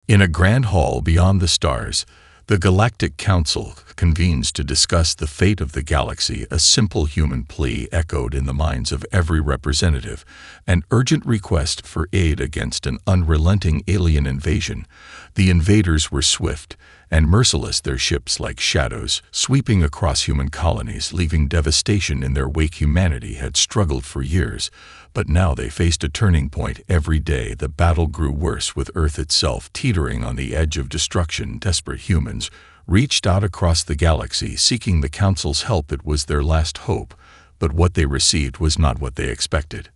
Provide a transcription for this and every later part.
In a grand hall beyond the stars, the Galactic Council convenes to discuss the fate of the galaxy. A simple human plea echoed in the minds of every representative, an urgent request for aid against an unrelenting alien invasion. The invaders were swift and merciless, their ships like shadows, sweeping across human colonies, leaving devastation in their wake. Humanity had struggled for years, but now they faced a turning point. Every day the battle grew worse, with Earth itself teetering on the edge of destruction. Desperate humans reached out across the galaxy, seeking the Council's help. It was their last hope, but what they received was not what they expected.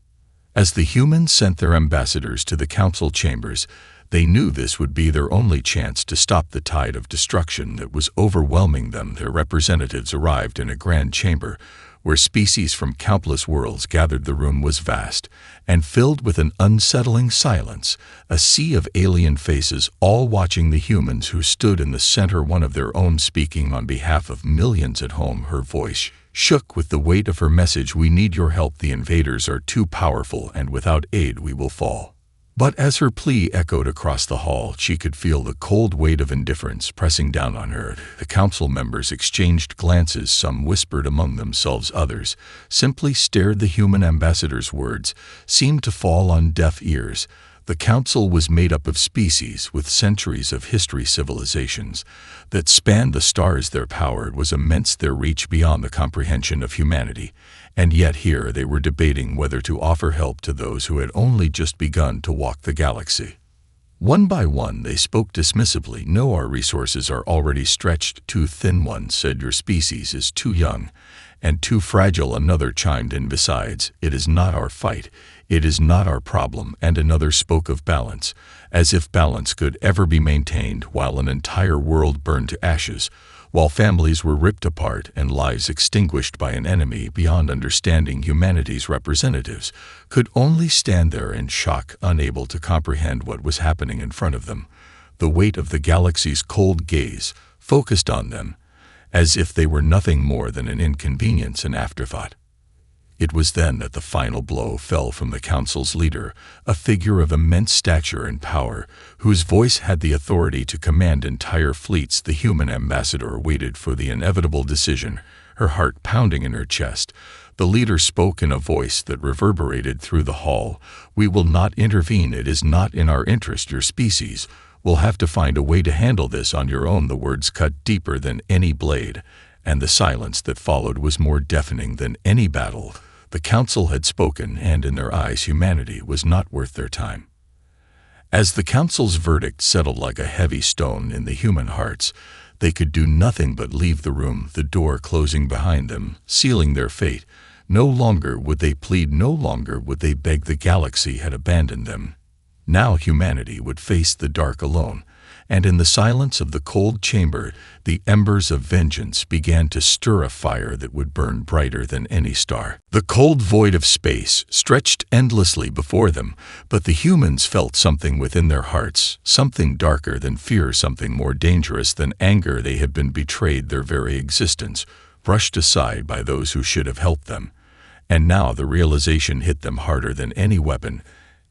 As the humans sent their ambassadors to the Council chambers, they knew this would be their only chance to stop the tide of destruction that was overwhelming them. Their representatives arrived in a grand chamber where species from countless worlds gathered. The room was vast and filled with an unsettling silence, a sea of alien faces, all watching the humans who stood in the center, one of their own speaking on behalf of millions at home. Her voice shook with the weight of her message. "We need your help. The invaders are too powerful, and without aid we will fall." But as her plea echoed across the hall, she could feel the cold weight of indifference pressing down on her. The council members exchanged glances. Some whispered among themselves, others simply stared. The human ambassador's words seemed to fall on deaf ears. The council was made up of species with centuries of history, civilizations that spanned the stars. Their power was immense, their reach beyond the comprehension of humanity. And yet here they were debating whether to offer help to those who had only just begun to walk the galaxy. One by one they spoke dismissively. "No, our resources are already stretched too thin." One said, "Your species is too young and too fragile." Another chimed in, "Besides, it is not our fight. It is not our problem." And another spoke of balance, as if balance could ever be maintained while an entire world burned to ashes, while families were ripped apart and lives extinguished by an enemy beyond understanding. Humanity's representatives could only stand there in shock, unable to comprehend what was happening in front of them. The weight of the galaxy's cold gaze focused on them, as if they were nothing more than an inconvenience, an afterthought. It was then that the final blow fell from the council's leader, a figure of immense stature and power, whose voice had the authority to command entire fleets. The human ambassador waited for the inevitable decision, her heart pounding in her chest. The leader spoke in a voice that reverberated through the hall. "We will not intervene. It is not in our interest. Your species will have to find a way to handle this on your own." The words cut deeper than any blade, and the silence that followed was more deafening than any battle. The council had spoken, and in their eyes humanity was not worth their time. As the council's verdict settled like a heavy stone in the human hearts, they could do nothing but leave the room, the door closing behind them, sealing their fate. No longer would they plead, no longer would they beg. The galaxy had abandoned them. Now humanity would face the dark alone. And in the silence of the cold chamber, the embers of vengeance began to stir, a fire that would burn brighter than any star. The cold void of space stretched endlessly before them, but the humans felt something within their hearts, something darker than fear, something more dangerous than anger. They had been betrayed, their very existence brushed aside by those who should have helped them. And now the realization hit them harder than any weapon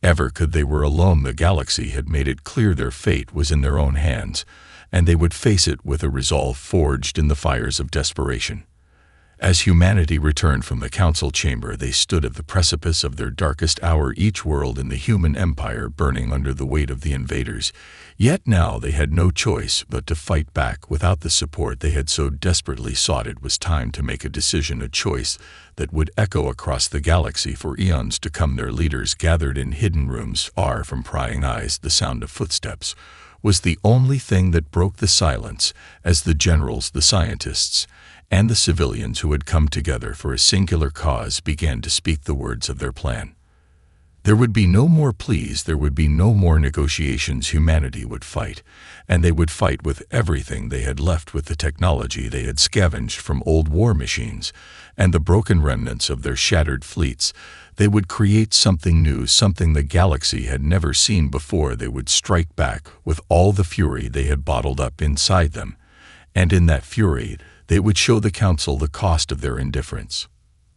ever could. They were alone. The galaxy had made it clear their fate was in their own hands, and they would face it with a resolve forged in the fires of desperation. As humanity returned from the council chamber, they stood at the precipice of their darkest hour, each world in the human empire burning under the weight of the invaders. Yet now they had no choice but to fight back without the support they had so desperately sought. It was time to make a decision, a choice that would echo across the galaxy for eons to come. Their leaders gathered in hidden rooms far from prying eyes. The sound of footsteps was the only thing that broke the silence as the generals, the scientists, and the civilians who had come together for a singular cause began to speak the words of their plan. There would be no more pleas, there would be no more negotiations. Humanity would fight, and they would fight with everything they had left, with the technology they had scavenged from old war machines and the broken remnants of their shattered fleets. They would create something new, something the galaxy had never seen before. They would strike back with all the fury they had bottled up inside them, and in that fury they would show the council the cost of their indifference.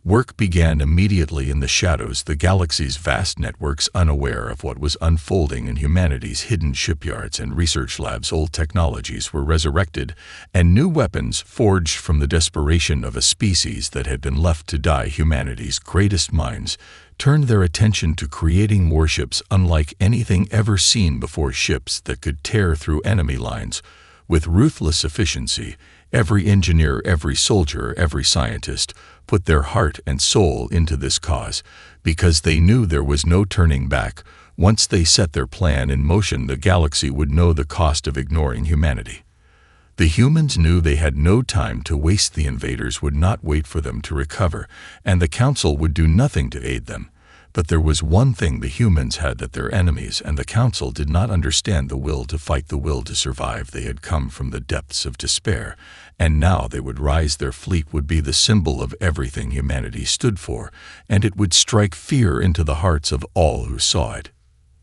Work began immediately in the shadows, the galaxy's vast networks unaware of what was unfolding in humanity's hidden shipyards and research labs. Old technologies were resurrected, and new weapons forged from the desperation of a species that had been left to die. Humanity's greatest minds turned their attention to creating warships unlike anything ever seen before, ships that could tear through enemy lines with ruthless efficiency. Every engineer, every soldier, every scientist put their heart and soul into this cause because they knew there was no turning back. Once they set their plan in motion, the galaxy would know the cost of ignoring humanity. The humans knew they had no time to waste. The invaders would not wait for them to recover, and the Council would do nothing to aid them. But there was one thing the humans had that their enemies and the Council did not understand: the will to fight, the will to survive. They had come from the depths of despair, and now they would rise. Their fleet would be the symbol of everything humanity stood for, and it would strike fear into the hearts of all who saw it.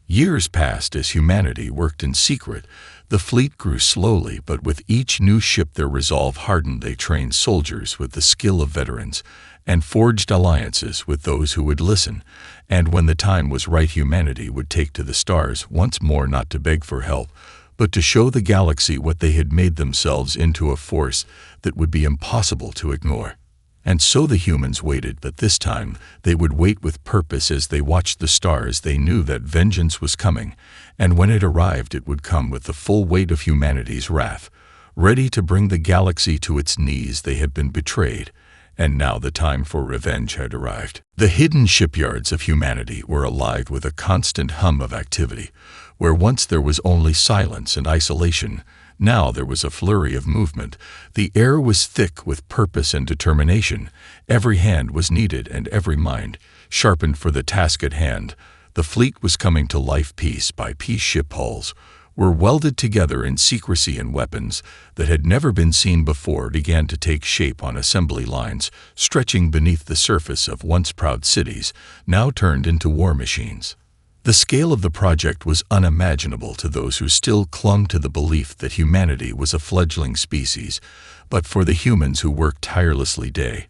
Years passed as humanity worked in secret. The fleet grew slowly, but with each new ship their resolve hardened. They trained soldiers with the skill of veterans and forged alliances with those who would listen. And when the time was right, humanity would take to the stars once more, not to beg for help, but to show the galaxy what they had made themselves into, a force that would be impossible to ignore. And so the humans waited, but this time they would wait with purpose. As they watched the stars, they knew that vengeance was coming, and when it arrived, it would come with the full weight of humanity's wrath, ready to bring the galaxy to its knees. They had been betrayed, and now the time for revenge had arrived. The hidden shipyards of humanity were alive with a constant hum of activity. Where once there was only silence and isolation, now there was a flurry of movement. The air was thick with purpose and determination. Every hand was needed and every mind sharpened for the task at hand. The fleet was coming to life. Piece by piece, ship hulls were welded together in secrecy, and weapons that had never been seen before began to take shape on assembly lines, stretching beneath the surface of once proud cities, now turned into war machines. The scale of the project was unimaginable to those who still clung to the belief that humanity was a fledgling species, but for the humans who worked tirelessly day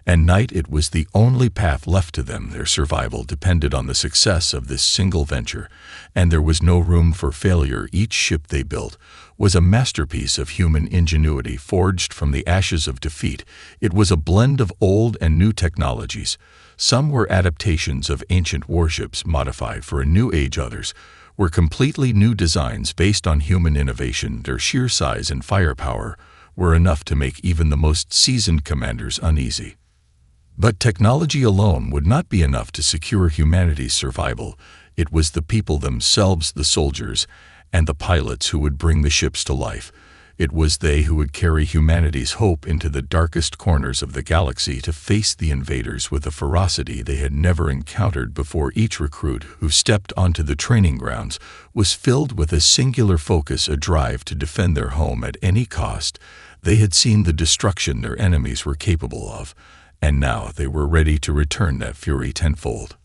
and night, it was the only path left to them. Their survival depended on the success of this single venture, and there was no room for failure. Each ship they built was a masterpiece of human ingenuity, forged from the ashes of defeat. It was a blend of old and new technologies. Some were adaptations of ancient warships modified for a new age. Others were completely new designs based on human innovation. Their sheer size and firepower were enough to make even the most seasoned commanders uneasy. But technology alone would not be enough to secure humanity's survival. It was the people themselves, the soldiers and the pilots, who would bring the ships to life. It was they who would carry humanity's hope into the darkest corners of the galaxy to face the invaders with a ferocity they had never encountered before. Each recruit who stepped onto the training grounds was filled with a singular focus, a drive to defend their home at any cost. They had seen the destruction their enemies were capable of, and now they were ready to return that fury tenfold.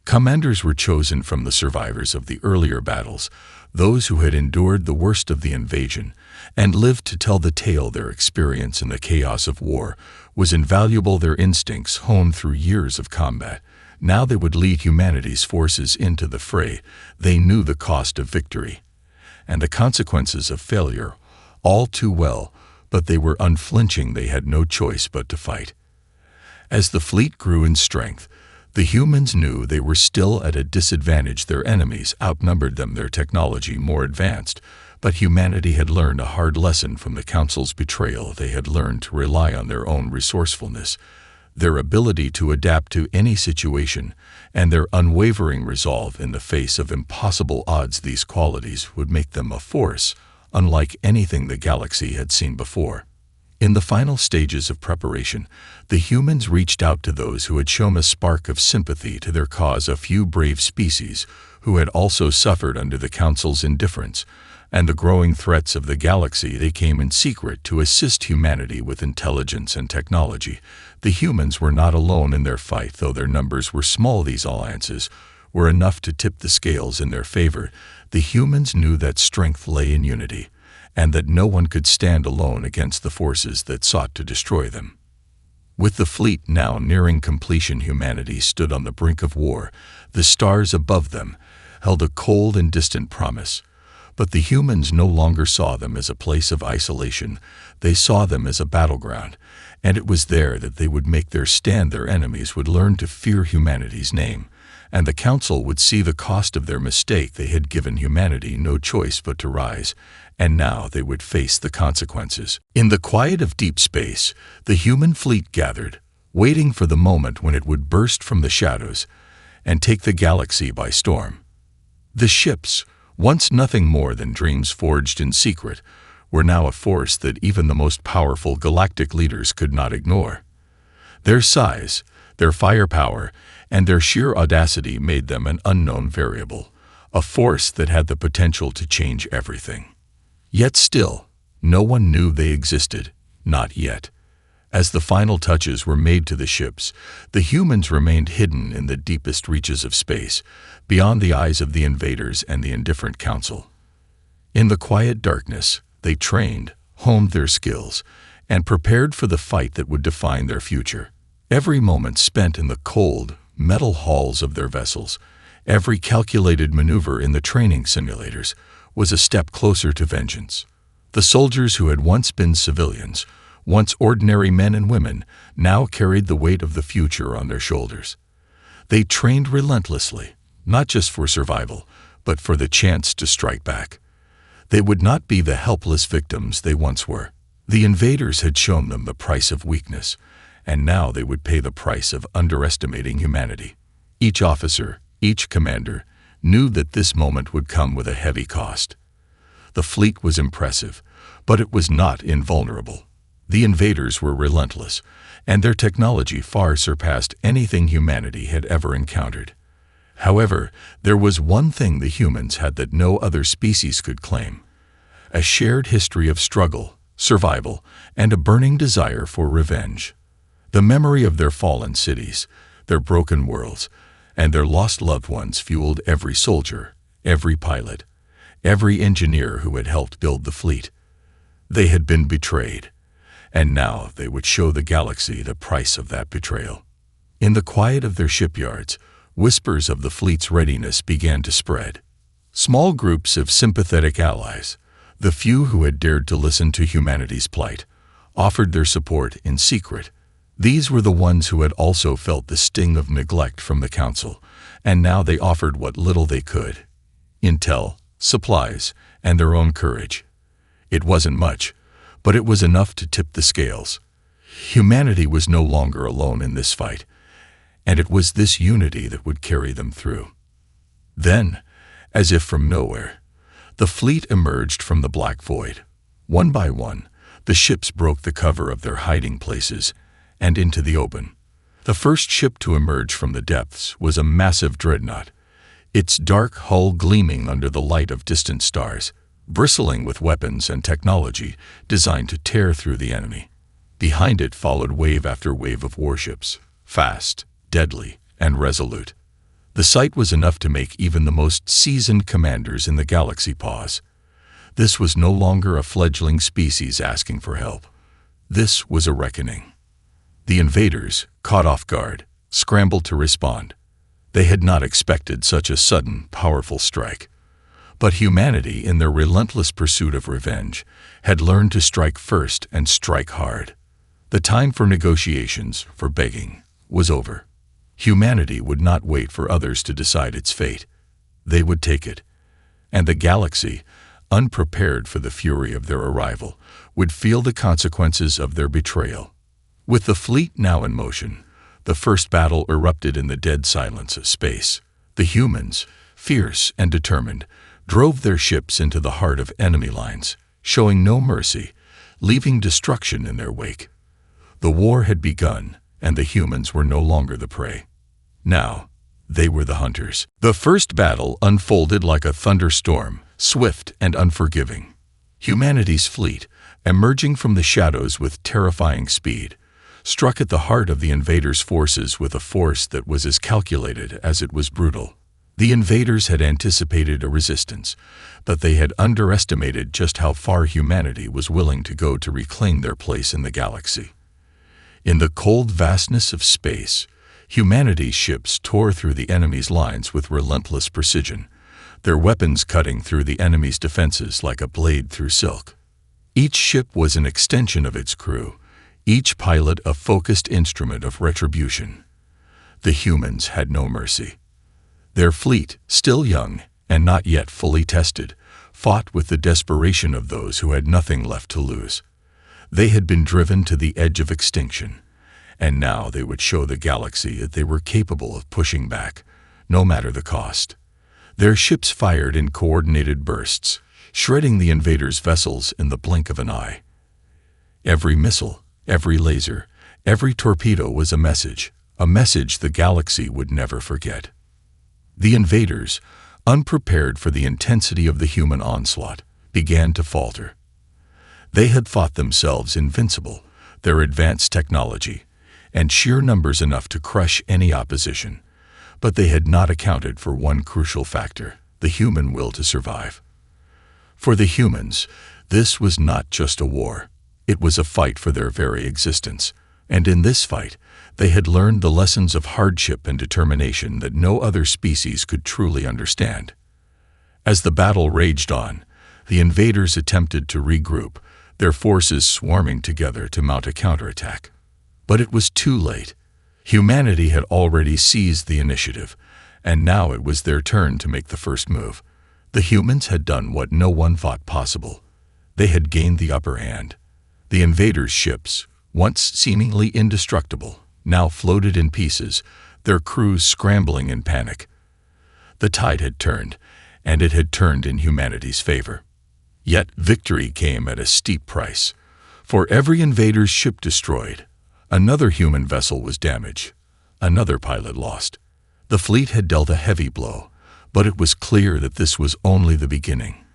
Commanders were chosen from the survivors of the earlier battles, those who had endured the worst of the invasion and lived to tell the tale. Their experience in the chaos of war was invaluable, their instincts honed through years of combat. Now they would lead humanity's forces into the fray. They knew the cost of victory and the consequences of failure all too well, but they were unflinching. They had no choice but to fight. As the fleet grew in strength, the humans knew they were still at a disadvantage. Their enemies outnumbered them, their technology more advanced, but humanity had learned a hard lesson from the Council's betrayal. They had learned to rely on their own resourcefulness, their ability to adapt to any situation, and their unwavering resolve in the face of impossible odds. These qualities would make them a force unlike anything the galaxy had seen before. In the final stages of preparation, the humans reached out to those who had shown a spark of sympathy to their cause, a few brave species who had also suffered under the Council's indifference and the growing threats of the galaxy. They came in secret to assist humanity with intelligence and technology. The humans were not alone in their fight, though their numbers were small. These alliances were enough to tip the scales in their favor. The humans knew that strength lay in unity, and that no one could stand alone against the forces that sought to destroy them. With the fleet now nearing completion, humanity stood on the brink of war. The stars above them held a cold and distant promise. But the humans no longer saw them as a place of isolation. They saw them as a battleground, and it was there that they would make their stand. Their enemies would learn to fear humanity's name, and the Council would see the cost of their mistake. They had given humanity no choice but to rise, and now they would face the consequences. In the quiet of deep space, the human fleet gathered, waiting for the moment when it would burst from the shadows and take the galaxy by storm. The ships, once nothing more than dreams forged in secret, were now a force that even the most powerful galactic leaders could not ignore. Their size, their firepower, and their sheer audacity made them an unknown variable, a force that had the potential to change everything. Yet still, no one knew they existed, not yet. As the final touches were made to the ships, the humans remained hidden in the deepest reaches of space, beyond the eyes of the invaders and the indifferent Council. In the quiet darkness, they trained, honed their skills, and prepared for the fight that would define their future. Every moment spent in the cold, metal halls of their vessels, every calculated maneuver in the training simulators, was a step closer to vengeance. The soldiers who had once been civilians, once ordinary men and women, now carried the weight of the future on their shoulders. They trained relentlessly, not just for survival, but for the chance to strike back. They would not be the helpless victims they once were. The invaders had shown them the price of weakness, and now they would pay the price of underestimating humanity. Each officer, each commander, knew that this moment would come with a heavy cost. The fleet was impressive, but it was not invulnerable. The invaders were relentless, and their technology far surpassed anything humanity had ever encountered. However, there was one thing the humans had that no other species could claim: a shared history of struggle, survival, and a burning desire for revenge. The memory of their fallen cities, their broken worlds, and their lost loved ones fueled every soldier, every pilot, every engineer who had helped build the fleet. They had been betrayed, and now they would show the galaxy the price of that betrayal. In the quiet of their shipyards, whispers of the fleet's readiness began to spread. Small groups of sympathetic allies, the few who had dared to listen to humanity's plight, offered their support in secret. These were the ones who had also felt the sting of neglect from the Council, and now they offered what little they could: intel, supplies, and their own courage. It wasn't much, but it was enough to tip the scales. Humanity was no longer alone in this fight, and it was this unity that would carry them through. Then, as if from nowhere, the fleet emerged from the black void. One by one, the ships broke the cover of their hiding places and into the open. The first ship to emerge from the depths was a massive dreadnought, its dark hull gleaming under the light of distant stars, bristling with weapons and technology designed to tear through the enemy. Behind it followed wave after wave of warships, fast, deadly, and resolute. The sight was enough to make even the most seasoned commanders in the galaxy pause. This was no longer a fledgling species asking for help. This was a reckoning. The invaders, caught off guard, scrambled to respond. They had not expected such a sudden, powerful strike. But humanity, in their relentless pursuit of revenge, had learned to strike first and strike hard. The time for negotiations, for begging, was over. Humanity would not wait for others to decide its fate. They would take it. And the galaxy, unprepared for the fury of their arrival, would feel the consequences of their betrayal. With the fleet now in motion, the first battle erupted in the dead silence of space. The humans, fierce and determined, drove their ships into the heart of enemy lines, showing no mercy, leaving destruction in their wake. The war had begun, and the humans were no longer the prey. Now, they were the hunters. The first battle unfolded like a thunderstorm, swift and unforgiving. Humanity's fleet, emerging from the shadows with terrifying speed, struck at the heart of the invaders' forces with a force that was as calculated as it was brutal. The invaders had anticipated a resistance, but they had underestimated just how far humanity was willing to go to reclaim their place in the galaxy. In the cold vastness of space, humanity's ships tore through the enemy's lines with relentless precision, their weapons cutting through the enemy's defenses like a blade through silk. Each ship was an extension of its crew, each pilot a focused instrument of retribution. The humans had no mercy. Their fleet, still young and not yet fully tested, fought with the desperation of those who had nothing left to lose. They had been driven to the edge of extinction, and now they would show the galaxy that they were capable of pushing back, no matter the cost. Their ships fired in coordinated bursts, shredding the invaders' vessels in the blink of an eye. Every missile, every laser, every torpedo was a message the galaxy would never forget. The invaders, unprepared for the intensity of the human onslaught, began to falter. They had thought themselves invincible, their advanced technology, and sheer numbers enough to crush any opposition, but they had not accounted for one crucial factor: the human will to survive. For the humans, this was not just a war. It was a fight for their very existence, and in this fight, they had learned the lessons of hardship and determination that no other species could truly understand. As the battle raged on, the invaders attempted to regroup, their forces swarming together to mount a counterattack. But it was too late. Humanity had already seized the initiative, and now it was their turn to make the first move. The humans had done what no one thought possible. They had gained the upper hand. The invaders' ships, once seemingly indestructible, now floated in pieces, their crews scrambling in panic. The tide had turned, and it had turned in humanity's favor. Yet victory came at a steep price. For every invader's ship destroyed, another human vessel was damaged, another pilot lost. The fleet had dealt a heavy blow, but it was clear that this was only the beginning.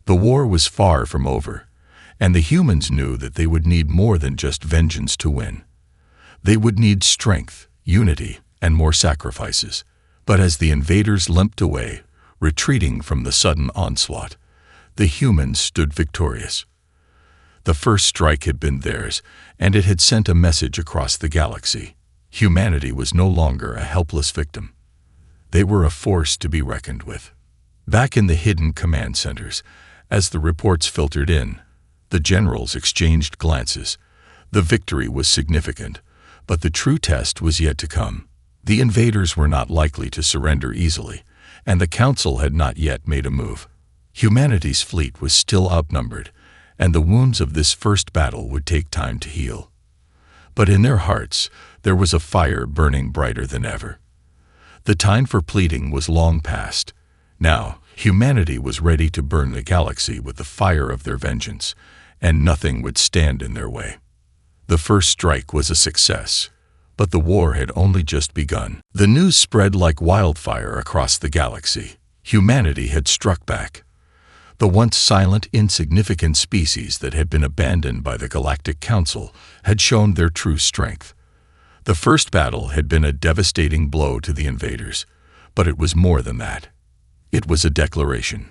The war was far from over, and the humans knew that they would need more than just vengeance to win. They would need strength, unity, and more sacrifices. But as the invaders limped away, retreating from the sudden onslaught, the humans stood victorious. The first strike had been theirs, and it had sent a message across the galaxy. Humanity was no longer a helpless victim. They were a force to be reckoned with. Back in the hidden command centers, as the reports filtered in, the generals exchanged glances. The victory was significant, but the true test was yet to come. The invaders were not likely to surrender easily, and the Council had not yet made a move. Humanity's fleet was still outnumbered, and the wounds of this first battle would take time to heal. But in their hearts, there was a fire burning brighter than ever. The time for pleading was long past. Now, humanity was ready to burn the galaxy with the fire of their vengeance, and nothing would stand in their way. The first strike was a success, but the war had only just begun. The news spread like wildfire across the galaxy. Humanity had struck back. The once silent, insignificant species that had been abandoned by the Galactic Council had shown their true strength. The first battle had been a devastating blow to the invaders, but it was more than that. It was a declaration.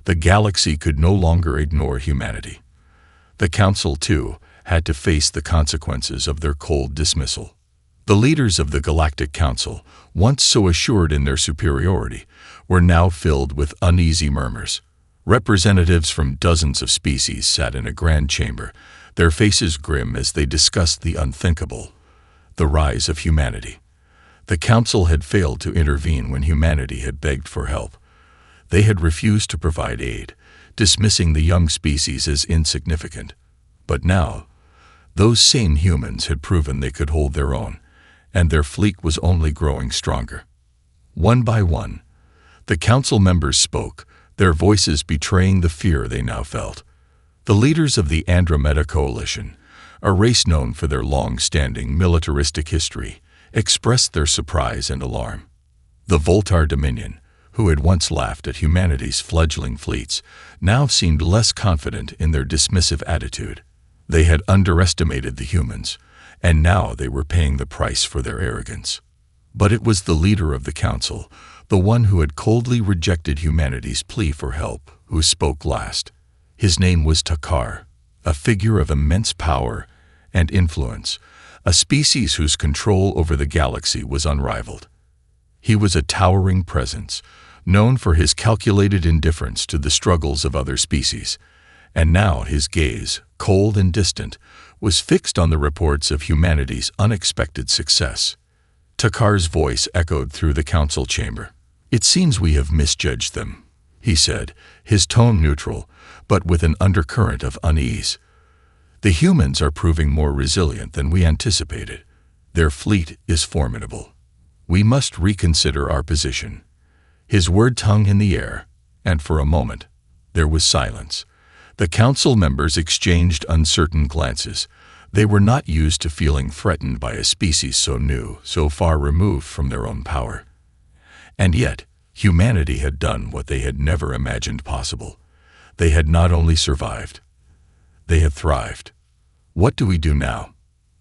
The galaxy could no longer ignore humanity. The Council, too, had to face the consequences of their cold dismissal. The leaders of the Galactic Council, once so assured in their superiority, were now filled with uneasy murmurs. Representatives from dozens of species sat in a grand chamber, their faces grim as they discussed the unthinkable, the rise of humanity. The Council had failed to intervene when humanity had begged for help. They had refused to provide aid, dismissing the young species as insignificant. But now, those same humans had proven they could hold their own, and their fleet was only growing stronger. One by one, the Council members spoke, their voices betraying the fear they now felt. The leaders of the Andromeda Coalition, a race known for their long-standing militaristic history, expressed their surprise and alarm. The Voltar Dominion, who had once laughed at humanity's fledgling fleets, now seemed less confident in their dismissive attitude. They had underestimated the humans, and now they were paying the price for their arrogance. But it was the leader of the Council, the one who had coldly rejected humanity's plea for help, who spoke last. His name was Takar, a figure of immense power and influence, a species whose control over the galaxy was unrivaled. He was a towering presence, known for his calculated indifference to the struggles of other species, and now his gaze, cold and distant, was fixed on the reports of humanity's unexpected success. Takar's voice echoed through the council chamber. "It seems we have misjudged them," he said, his tone neutral, but with an undercurrent of unease. "The humans are proving more resilient than we anticipated. Their fleet is formidable. We must reconsider our position." His words hung in the air, and for a moment, there was silence. The council members exchanged uncertain glances. They were not used to feeling threatened by a species so new, so far removed from their own power. And yet, humanity had done what they had never imagined possible. They had not only survived, they had thrived. "What do we do now?"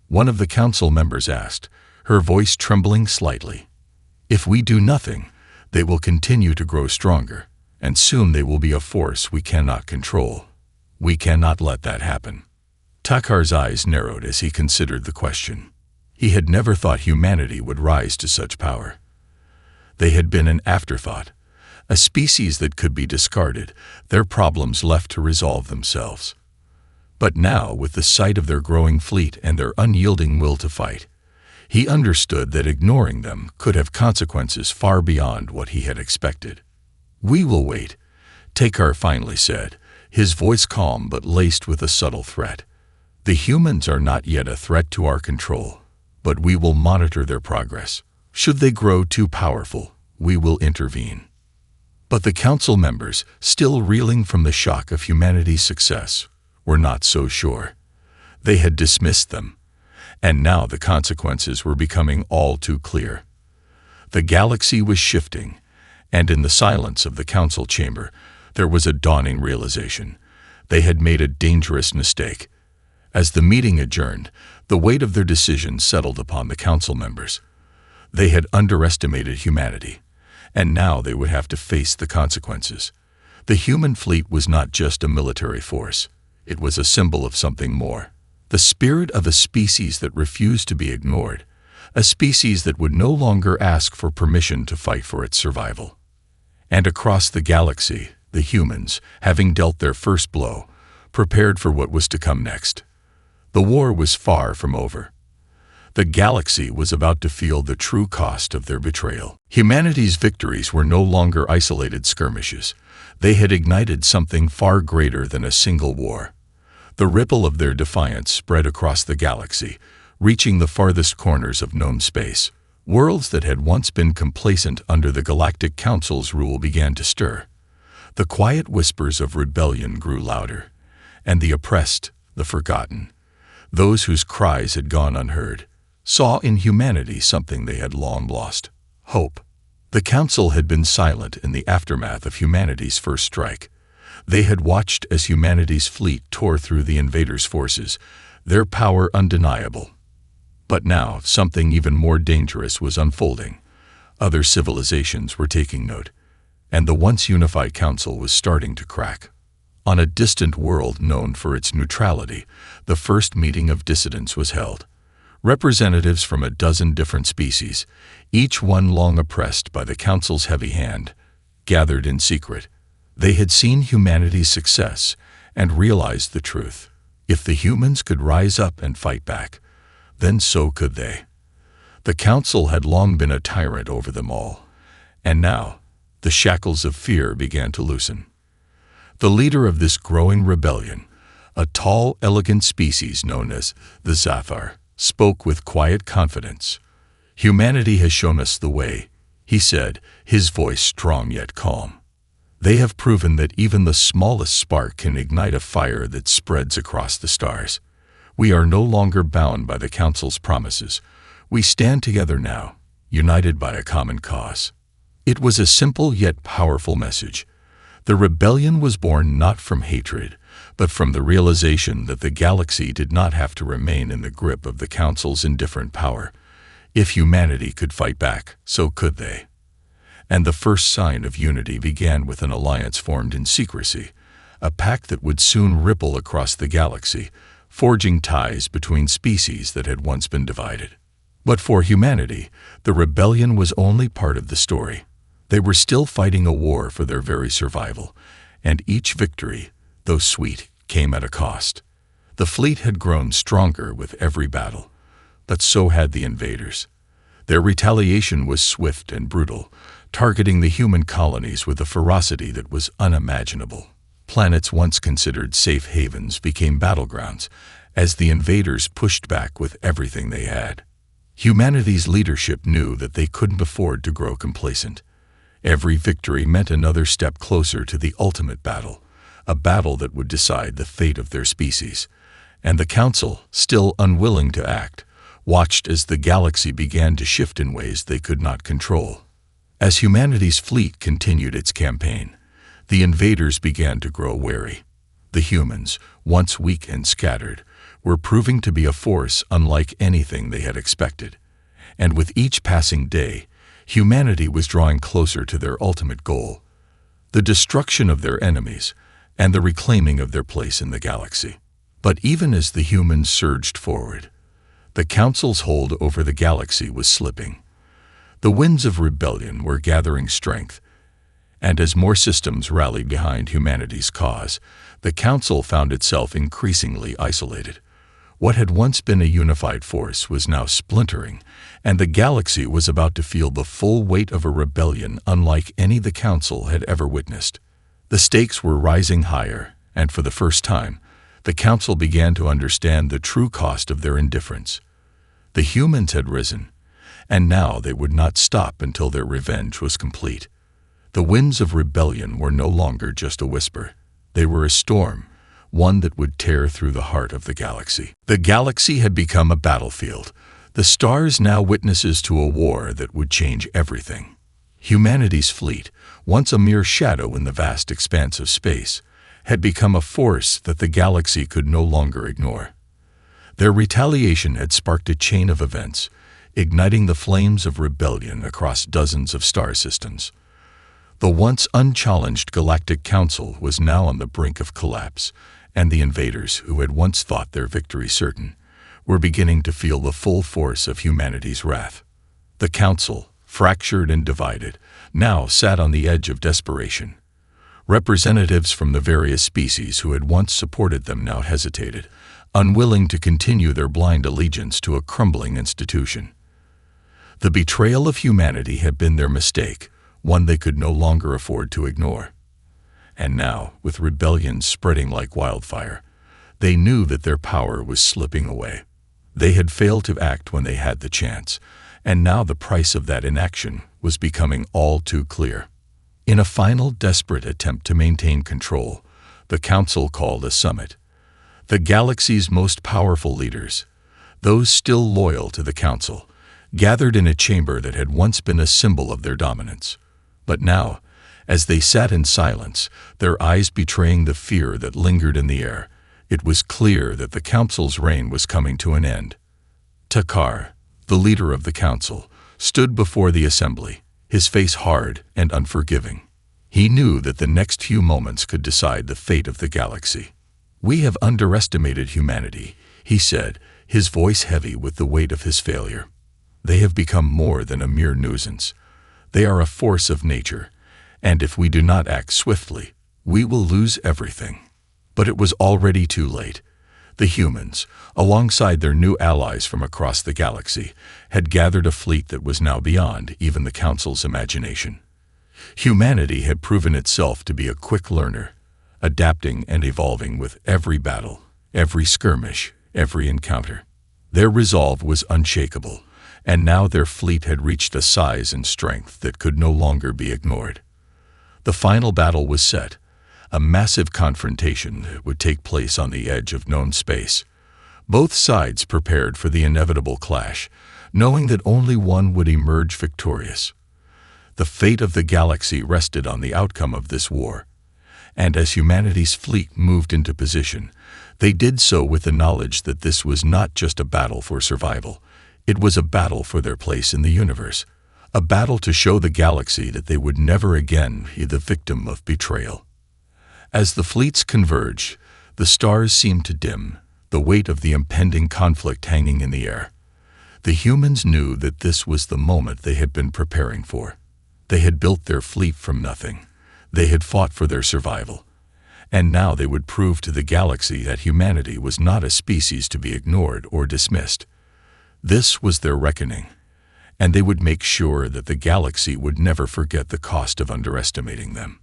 one of the council members asked, her voice trembling slightly. "If we do nothing, they will continue to grow stronger, and soon they will be a force we cannot control. We cannot let that happen." Takar's eyes narrowed as he considered the question. He had never thought humanity would rise to such power. They had been an afterthought, a species that could be discarded, their problems left to resolve themselves. But now, with the sight of their growing fleet and their unyielding will to fight, he understood that ignoring them could have consequences far beyond what he had expected. "We will wait," Takar finally said, his voice calm but laced with a subtle threat. "The humans are not yet a threat to our control, but we will monitor their progress. Should they grow too powerful, we will intervene." But the council members, still reeling from the shock of humanity's success, were not so sure. They had dismissed them, and now the consequences were becoming all too clear. The galaxy was shifting, and in the silence of the council chamber, there was a dawning realization. They had made a dangerous mistake. As the meeting adjourned, the weight of their decision settled upon the council members. They had underestimated humanity, and now they would have to face the consequences. The human fleet was not just a military force. It was a symbol of something more. The spirit of a species that refused to be ignored, a species that would no longer ask for permission to fight for its survival. And across the galaxy, the humans, having dealt their first blow, prepared for what was to come next. The war was far from over. The galaxy was about to feel the true cost of their betrayal. Humanity's victories were no longer isolated skirmishes. They had ignited something far greater than a single war. The ripple of their defiance spread across the galaxy, reaching the farthest corners of known space. Worlds that had once been complacent under the Galactic Council's rule began to stir. The quiet whispers of rebellion grew louder, and the oppressed, the forgotten, those whose cries had gone unheard, saw in humanity something they had long lost: hope. The Council had been silent in the aftermath of humanity's first strike. They had watched as humanity's fleet tore through the invaders' forces, their power undeniable. But now something even more dangerous was unfolding. Other civilizations were taking note, and the once unified Council was starting to crack. On a distant world known for its neutrality, the first meeting of dissidents was held. Representatives from a dozen different species, each one long oppressed by the Council's heavy hand, gathered in secret. They had seen humanity's success and realized the truth. If the humans could rise up and fight back, then so could they. The Council had long been a tyrant over them all, and now the shackles of fear began to loosen. The leader of this growing rebellion, a tall, elegant species known as the Zathar, spoke with quiet confidence. "Humanity has shown us the way," he said, his voice strong yet calm. "They have proven that even the smallest spark can ignite a fire that spreads across the stars. We are no longer bound by the Council's promises. We stand together now, united by a common cause." It was a simple yet powerful message. The rebellion was born not from hatred, but from the realization that the galaxy did not have to remain in the grip of the Council's indifferent power. If humanity could fight back, so could they. And the first sign of unity began with an alliance formed in secrecy, a pact that would soon ripple across the galaxy, forging ties between species that had once been divided. But for humanity, the rebellion was only part of the story. They were still fighting a war for their very survival, and each victory, though sweet, came at a cost. The fleet had grown stronger with every battle, but so had the invaders. Their retaliation was swift and brutal, targeting the human colonies with a ferocity that was unimaginable. Planets once considered safe havens became battlegrounds as the invaders pushed back with everything they had. Humanity's leadership knew that they couldn't afford to grow complacent. Every victory meant another step closer to the ultimate battle, a battle that would decide the fate of their species. And the Council, still unwilling to act, watched as the galaxy began to shift in ways they could not control. As humanity's fleet continued its campaign, the invaders began to grow wary. The humans, once weak and scattered, were proving to be a force unlike anything they had expected. And with each passing day, humanity was drawing closer to their ultimate goal, the destruction of their enemies and the reclaiming of their place in the galaxy. But even as the humans surged forward, the Council's hold over the galaxy was slipping. The winds of rebellion were gathering strength, and as more systems rallied behind humanity's cause, the Council found itself increasingly isolated. What had once been a unified force was now splintering, and the galaxy was about to feel the full weight of a rebellion unlike any the Council had ever witnessed. The stakes were rising higher, and for the first time, the Council began to understand the true cost of their indifference. The humans had risen, and now they would not stop until their revenge was complete. The winds of rebellion were no longer just a whisper. They were a storm, one that would tear through the heart of the galaxy. The galaxy had become a battlefield, the stars now witnesses to a war that would change everything. Humanity's fleet, once a mere shadow in the vast expanse of space, had become a force that the galaxy could no longer ignore. Their retaliation had sparked a chain of events, igniting the flames of rebellion across dozens of star systems. The once unchallenged Galactic Council was now on the brink of collapse, and the invaders, who had once thought their victory certain, were beginning to feel the full force of humanity's wrath. The Council, fractured and divided, now sat on the edge of desperation. Representatives from the various species who had once supported them now hesitated, unwilling to continue their blind allegiance to a crumbling institution. The betrayal of humanity had been their mistake, one they could no longer afford to ignore. And now, with rebellion spreading like wildfire, they knew that their power was slipping away. They had failed to act when they had the chance, and now the price of that inaction was becoming all too clear. In a final desperate attempt to maintain control, the Council called a summit. The galaxy's most powerful leaders, those still loyal to the Council, gathered in a chamber that had once been a symbol of their dominance. But now, as they sat in silence, their eyes betraying the fear that lingered in the air, it was clear that the Council's reign was coming to an end. Takar, the leader of the Council, stood before the assembly, his face hard and unforgiving. He knew that the next few moments could decide the fate of the galaxy. "We have underestimated humanity," he said, his voice heavy with the weight of his failure. "They have become more than a mere nuisance. They are a force of nature, and if we do not act swiftly, we will lose everything." But it was already too late. The humans, alongside their new allies from across the galaxy, had gathered a fleet that was now beyond even the Council's imagination. Humanity had proven itself to be a quick learner, adapting and evolving with every battle, every skirmish, every encounter. Their resolve was unshakable, and now their fleet had reached a size and strength that could no longer be ignored. The final battle was set. A massive confrontation would take place on the edge of known space. Both sides prepared for the inevitable clash, knowing that only one would emerge victorious. The fate of the galaxy rested on the outcome of this war, and as humanity's fleet moved into position, they did so with the knowledge that this was not just a battle for survival. It was a battle for their place in the universe, a battle to show the galaxy that they would never again be the victim of betrayal. As the fleets converged, the stars seemed to dim, the weight of the impending conflict hanging in the air. The humans knew that this was the moment they had been preparing for. They had built their fleet from nothing. They had fought for their survival. And now they would prove to the galaxy that humanity was not a species to be ignored or dismissed. This was their reckoning, and they would make sure that the galaxy would never forget the cost of underestimating them.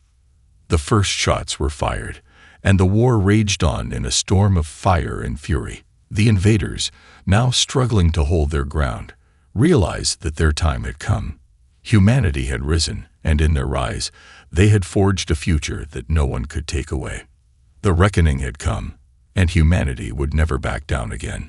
The first shots were fired, and the war raged on in a storm of fire and fury. The invaders, now struggling to hold their ground, realized that their time had come. Humanity had risen, and in their rise, they had forged a future that no one could take away. The reckoning had come, and humanity would never back down again.